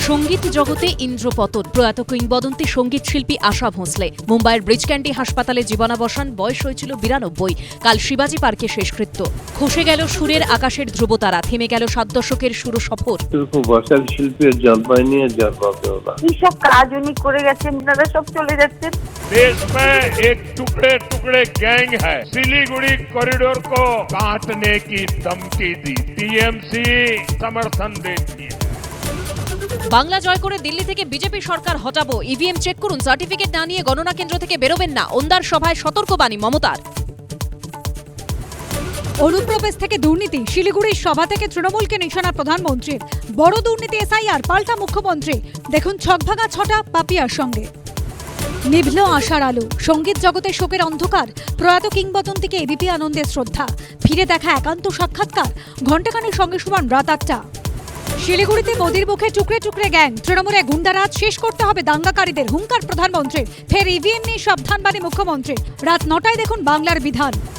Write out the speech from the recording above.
সঙ্গীত জগতে ইন্দ্রপতন, প্রয়াত কিংবদন্তি সঙ্গীত শিল্পী আশা ভোঁসলে মুম্বাইয়ের ব্রিজ ক্যান্ডি হাসপাতালে জীবনাবসান। বয়স হয়েছিল 92। কাল শিবাজি পার্কে শেষকৃত্য। খসে গেল সুরের আকাশের ধ্রুবতারা, থেমে গেল 7 দশকের সুর সফর। বসাক শিল্পীর জন্মায় নিয়ে জন্মাবেও না। এইসব কাজ উনি করে গেছেন, তারা সব চলে যাচ্ছেন। देश में एक टुकड़े टुकड़े गैंग है, सिलीगुड़ी कॉरिडोर को काटने की धमकी दी, टीएमसी समर्थन देती है। বাংলা জয় করে দিল্লি থেকে বিজেপি সরকার হটাবো, ইভিএম চেক করুন, সার্টিফিকেট না নিয়ে গণনা কেন্দ্র থেকে বেরোবেন না, ওন্দার সভায় সতর্কবাণী মমতার। অনুপ্রবেশ থেকে দুর্নীতি, শিলিগুড়ির সভা থেকে তৃণমূলকে নিশানা প্রধানমন্ত্রীর। বড় দুর্নীতি এসআইআর, পাল্টা মুখ্যমন্ত্রী। দেখুন ছকভাগা ছটা পাপিয়ার সঙ্গে। নিভল আশার আলো, সঙ্গীত জগতে শোকের অন্ধকার। প্রয়াত কিংবদন্তিকে এবিপি আনন্দের শ্রদ্ধা। ফিরে দেখা একান্ত সাক্ষাৎকার। ঘণ্টাখানেক সঙ্গে সমান রাত 8টা। শিলিগুড়িতে মোদির মুখে টুকরে টুকরে গ্যাং, তৃণমূলে গুন্ডারাজ, শেষ করতে হবে দাঙ্গাকারীদের, হুঙ্কার প্রধানমন্ত্রীর। ফের ইভিএম নিয়ে সাবধানবাণী মুখ্যমন্ত্রী। রাত 9টায় দেখুন বাংলার বিধান।